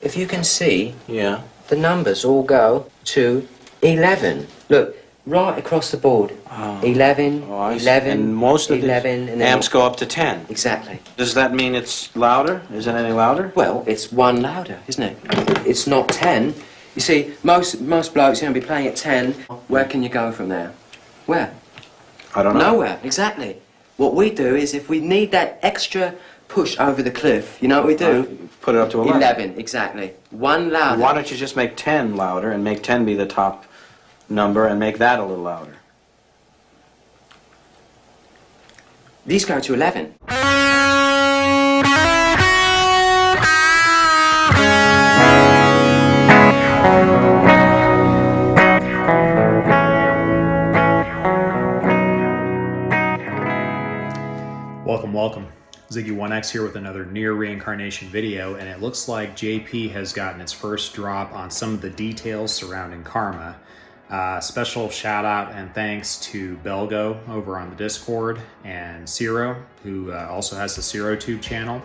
If you can see, Yeah. the numbers all go to 11. Look, right across the board. 11, Oh, I see. 11, And most of 11, the and then amps go up to 10. Exactly. Does that mean it's louder? Is it any louder? Well, it's one louder, isn't it? It's not 10. You see, most blokes are going to be playing at 10. Where can you go from there? Where? I don't know. Nowhere, exactly. What we do is if we need that extra push over the cliff, you know what we do? Put it up to 11. 11, exactly. One louder. Why don't you just make 10 louder and make 10 be the top number and make that a little louder? These go to 11. Welcome. Ziggy1X here with another NieR reincarnation video, and it looks like JP has gotten its first drop on some of the details surrounding karma. Special shout out and thanks to Belgo over on the Discord, and Ciro, who also has the CiroTube channel,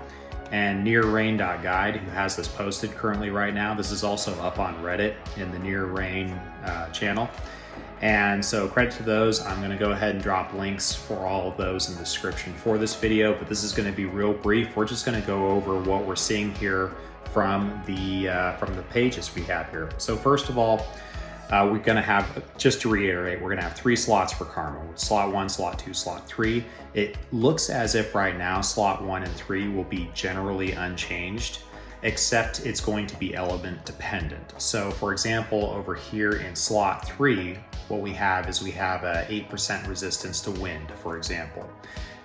and NieRrain.guide, who has this posted currently right now. This is also up on Reddit in the NieR Rain channel. And so credit to those. I'm going to go ahead and drop links for all of those in the description for this video, but this is going to be real brief. We're just going to go over what we're seeing here from the pages we have here. So first of all, we're going to have, just to reiterate, we're going to have 3 slots for karma. Slot 1, slot 2, slot 3. It looks as if right now slot 1 and 3 will be generally unchanged, except it's going to be element dependent. So for example, over here in slot 3, what we have is we have a 8% resistance to wind, for example.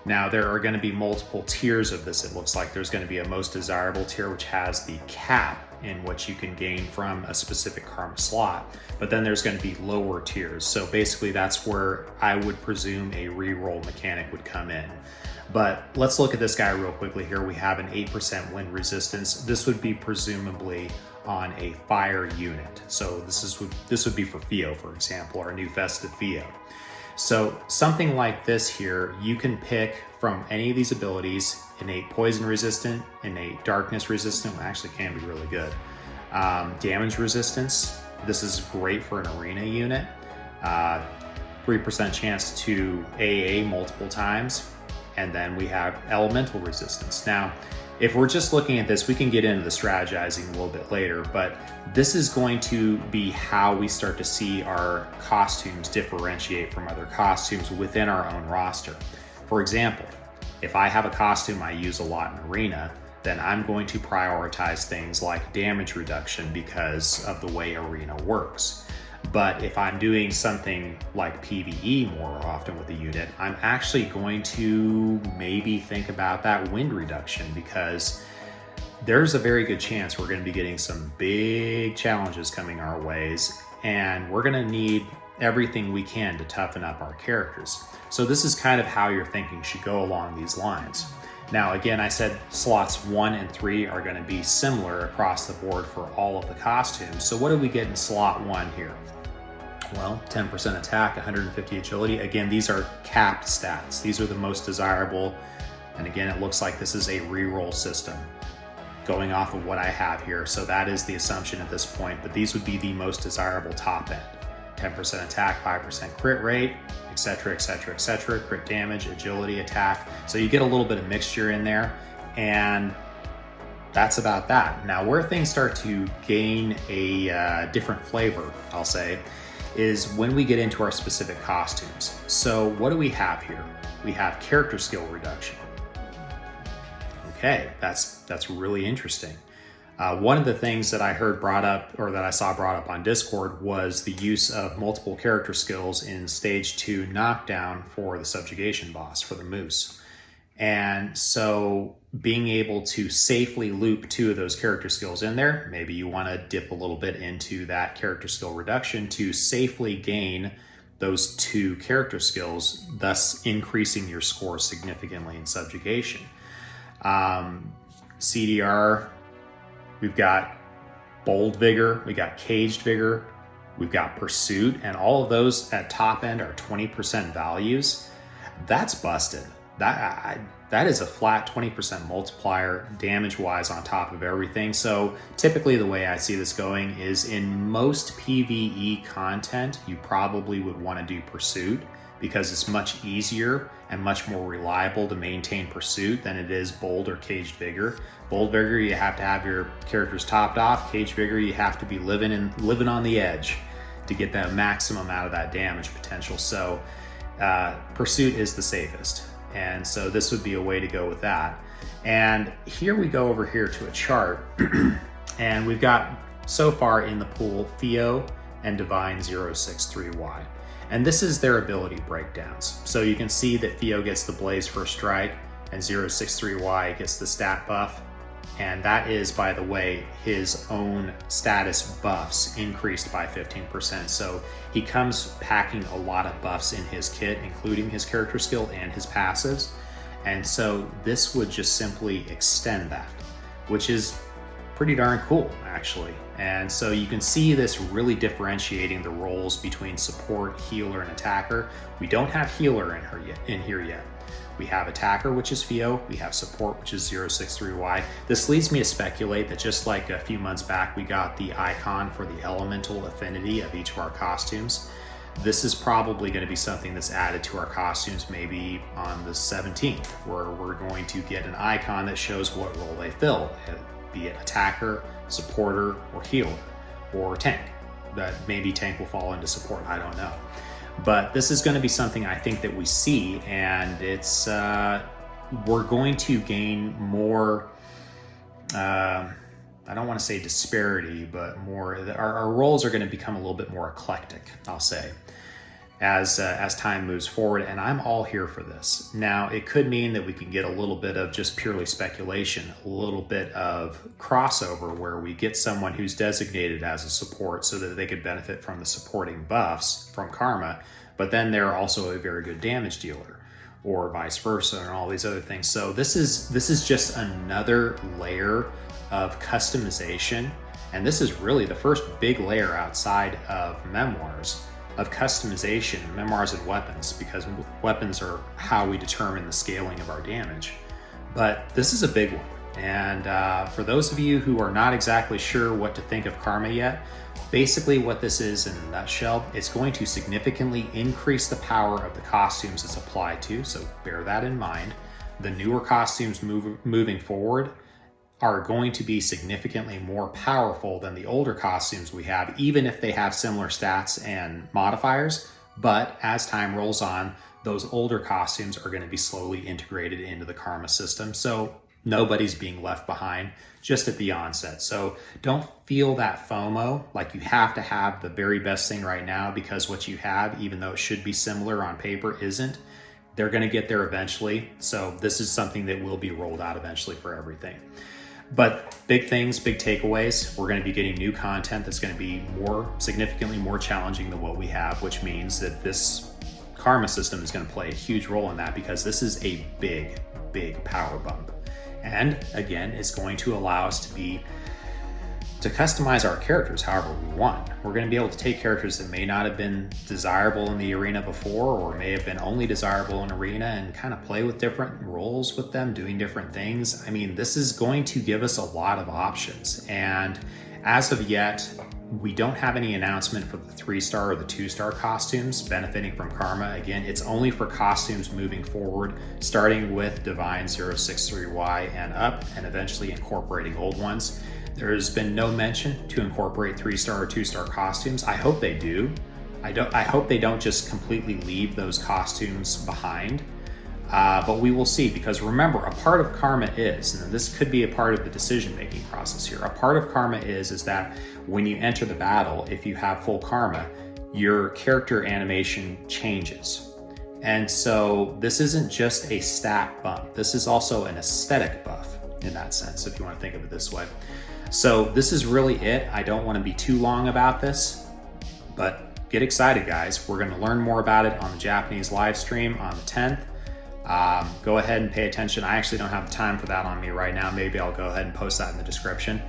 Now there are going to be multiple tiers of this. It looks like there's going to be a most desirable tier, which has the cap in what you can gain from a specific karma slot, but then there's going to be lower tiers. So basically that's where I would presume a reroll mechanic would come in. But let's look at this guy real quickly here. We have an 8% wind resistance. This would be presumably on a fire unit. So this would be for Fio, for example, our new festive Fio. So something like this here, you can pick from any of these abilities: innate poison resistant, innate darkness resistant, which actually can be really good. Damage resistance, this is great for an arena unit. 3% chance to AA multiple times. And then we have elemental resistance. Now, if we're just looking at this, we can get into the strategizing a little bit later, but this is going to be how we start to see our costumes differentiate from other costumes within our own roster. For example, if I have a costume I use a lot in Arena, then I'm going to prioritize things like damage reduction because of the way Arena works. But if I'm doing something like PvE more often with the unit, I'm actually going to maybe think about that wind reduction, because there's a very good chance we're going to be getting some big challenges coming our ways, and we're going to need everything we can to toughen up our characters. So this is kind of how your thinking should go along these lines. Now, again, I said slots 1 and 3 are going to be similar across the board for all of the costumes. So what do we get in slot 1 here? Well, 10% attack, 150 agility. Again, these are capped stats. These are the most desirable. And again, it looks like this is a reroll system going off of what I have here. So that is the assumption at this point, but these would be the most desirable top end. 10% attack, 5% crit rate, etc., etc., etc., crit damage, agility, attack. So you get a little bit of mixture in there, and that's about that. Now, where things start to gain a different flavor, I'll say, is when we get into our specific costumes. So what do we have here? We have character skill reduction. Okay, that's really interesting. One of the things that I heard brought up, or that I saw brought up on Discord, was the use of multiple character skills in stage 2 knockdown for the subjugation boss, for the moose. And so being able to safely loop 2 of those character skills in there, maybe you want to dip a little bit into that character skill reduction to safely gain those 2 character skills, thus increasing your score significantly in subjugation. CDR, we've got bold vigor, we got caged vigor, we've got pursuit, and all of those at top end are 20% values. That's busted. that is a flat 20% multiplier damage-wise on top of everything. So typically the way I see this going is in most PvE content, you probably would want to do Pursuit because it's much easier and much more reliable to maintain Pursuit than it is Bold or Caged Vigor. Bold Vigor, you have to have your characters topped off. Caged Vigor, you have to be living on the edge to get the maximum out of that damage potential. So Pursuit is the safest. And so this would be a way to go with that. And here we go over here to a chart and we've got so far in the pool Theo and Divine 063Y. And this is their ability breakdowns. So you can see that Theo gets the Blaze First Strike and 063Y gets the stat buff. And that is, by the way, his own status buffs increased by 15%. So he comes packing a lot of buffs in his kit, including his character skill and his passives. And so this would just simply extend that, which is pretty darn cool, actually. And so you can see this really differentiating the roles between support, healer, and attacker. We don't have healer in here yet. We have attacker, which is Theo. We have support, which is 063Y. This leads me to speculate that just like a few months back, we got the icon for the elemental affinity of each of our costumes. This is probably going to be something that's added to our costumes maybe on the 17th, where we're going to get an icon that shows what role they fill, be it attacker, supporter, or healer, or tank. That maybe tank will fall into support, I don't know. But this is going to be something I think that we see, and it's we're going to gain more, I don't want to say disparity, but more, our roles are going to become a little bit more eclectic, I'll say, as time moves forward, and I'm all here for this. Now, it could mean that we can get a little bit of just purely speculation, a little bit of crossover where we get someone who's designated as a support so that they could benefit from the supporting buffs from Karma, but then they're also a very good damage dealer, or vice versa, and all these other things. So this is just another layer of customization, and this is really the first big layer outside of memoirs of customization, memoirs and weapons, because weapons are how we determine the scaling of our damage. But this is a big one. And for those of you who are not exactly sure what to think of Karma yet, basically what this is in a nutshell, it's going to significantly increase the power of the costumes it's applied to, so bear that in mind. The newer costumes moving forward are going to be significantly more powerful than the older costumes we have, even if they have similar stats and modifiers. But as time rolls on, those older costumes are going to be slowly integrated into the Karma system. So nobody's being left behind just at the onset. So don't feel that FOMO, like you have to have the very best thing right now, because what you have, even though it should be similar on paper, isn't. They're going to get there eventually. So this is something that will be rolled out eventually for everything. But big things, big takeaways, we're going to be getting new content that's going to be significantly more challenging than what we have, which means that this Karma system is going to play a huge role in that, because this is a big, big power bump. And again, it's going to allow us to customize our characters however we want. We're going to be able to take characters that may not have been desirable in the arena before, or may have been only desirable in arena, and kind of play with different roles with them, doing different things. I mean, this is going to give us a lot of options. And as of yet, we don't have any announcement for the 3-star or the 2-star costumes benefiting from Karma. Again, it's only for costumes moving forward, starting with Divine 063Y and up, and eventually incorporating old ones. There's been no mention to incorporate 3-star or 2-star costumes. I hope they do. I hope they don't just completely leave those costumes behind. But we will see, because remember, a part of Karma is, and this could be a part of the decision-making process here, a part of Karma is that when you enter the battle, if you have full Karma, your character animation changes. And so this isn't just a stat bump. This is also an aesthetic buff in that sense, if you want to think of it this way. So this is really it. I don't want to be too long about this, but get excited, guys. We're going to learn more about it on the Japanese live stream on the 10th. Go ahead and pay attention. I actually don't have the time for that on me right now. Maybe I'll go ahead and post that in the description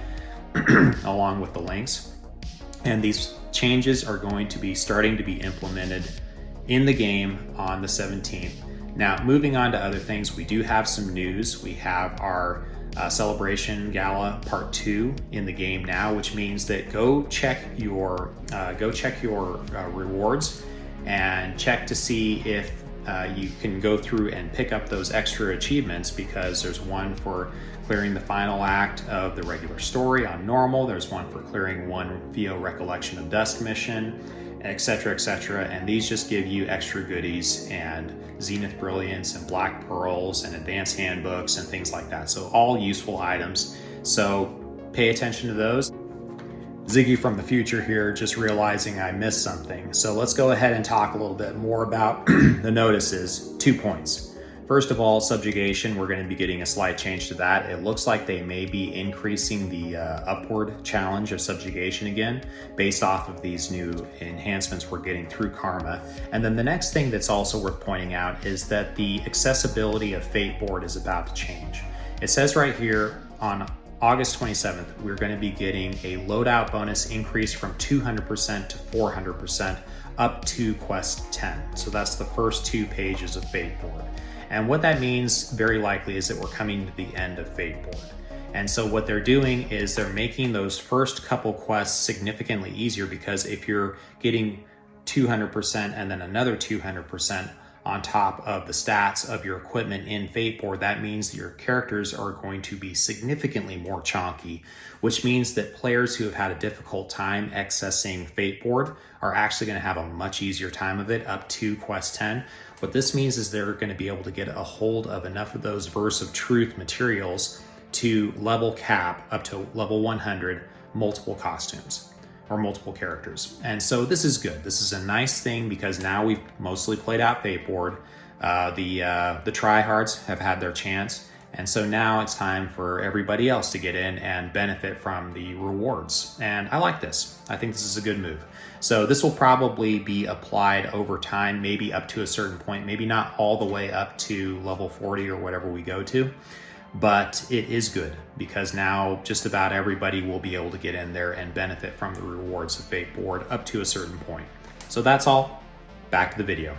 along with the links. And these changes are going to be starting to be implemented in the game on the 17th. Now, moving on to other things, we do have some news. We have our Celebration Gala Part 2 in the game now, which means that go check your rewards and check to see if you can go through and pick up those extra achievements, because there's one for clearing the final act of the regular story on normal, there's one for clearing one Theo Recollection of Dusk mission, etc., etc. And these just give you extra goodies and Zenith Brilliance and Black Pearls and advanced handbooks and things like that. So all useful items. So pay attention to those. Ziggy from the future here, just realizing I missed something. So let's go ahead and talk a little bit more about the notices. 2 points. First of all, subjugation, we're going to be getting a slight change to that. It looks like they may be increasing the upward challenge of subjugation again, based off of these new enhancements we're getting through Karma. And then the next thing that's also worth pointing out is that the accessibility of Fate Board is about to change. It says right here on August 27th, we're going to be getting a loadout bonus increase from 200% to 400% up to Quest 10. So that's the first 2 pages of Fate Board. And what that means very likely is that we're coming to the end of Fate Board. And so what they're doing is they're making those first couple quests significantly easier, because if you're getting 200% and then another 200% on top of the stats of your equipment in Fate Board, that means that your characters are going to be significantly more chonky, which means that players who have had a difficult time accessing Fate Board are actually going to have a much easier time of it up to Quest 10. What this means is they're going to be able to get a hold of enough of those Verse of Truth materials to level cap up to level 100 multiple costumes or multiple characters. And so this is good. This is a nice thing, because now we've mostly played out Fate Board. The tryhards have had their chance. And so now it's time for everybody else to get in and benefit from the rewards. And I like this. I think this is a good move. So this will probably be applied over time, maybe up to a certain point, maybe not all the way up to level 40 or whatever we go to. But it is good, because now just about everybody will be able to get in there and benefit from the rewards of Fate Board up to a certain point. So that's all. Back to the video.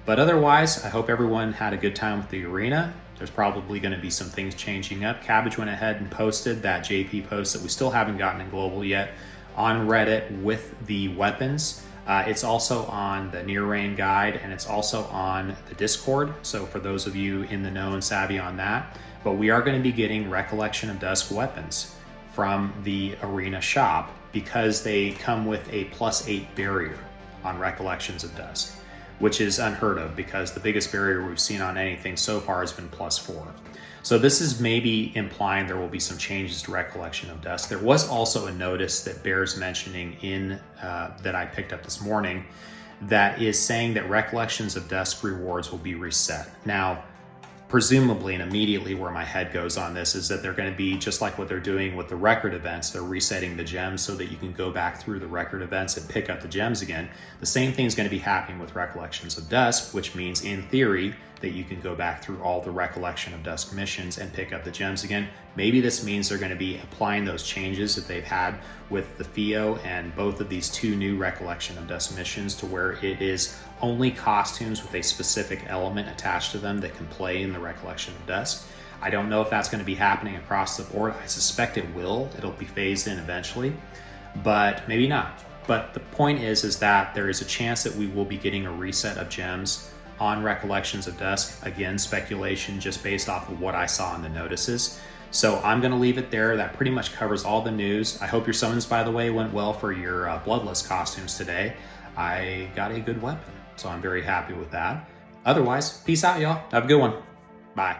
But otherwise, I hope everyone had a good time with the arena. There's probably going to be some things changing up. Cabbage went ahead and posted that JP post that we still haven't gotten in global yet on Reddit with the weapons. It's also on the NieR guide, and it's also on the Discord. So for those of you in the know and savvy on that, but we are going to be getting Recollection of Dusk weapons from the arena shop, because they come with a +8 barrier on Recollections of Dusk, which is unheard of, because the biggest barrier we've seen on anything so far has been +4. So this is maybe implying there will be some changes to Recollection of Dusk. There was also a notice that bears mentioning in that I picked up this morning, that is saying that Recollections of Dusk rewards will be reset. Now, presumably, and immediately where my head goes on this, is that they're going to be just like what they're doing with the record events. They're resetting the gems so that you can go back through the record events and pick up the gems again. The same thing is going to be happening with Recollections of Dusk, which means in theory that you can go back through all the Recollection of Dusk missions and pick up the gems again. Maybe this means they're going to be applying those changes that they've had with the Theo and both of these 2 new Recollection of Dusk missions, to where it is only costumes with a specific element attached to them that can play in the Recollection of Dusk. I don't know if that's going to be happening across the board. I suspect it will. It'll be phased in eventually, but maybe not. But the point is that there is a chance that we will be getting a reset of gems on Recollections of Dusk. Again, speculation just based off of what I saw in the notices. So I'm going to leave it there. That pretty much covers all the news. I hope your summons, by the way, went well for your Bloodless costumes today. I got a good weapon, so I'm very happy with that. Otherwise, peace out, y'all. Have a good one. Bye.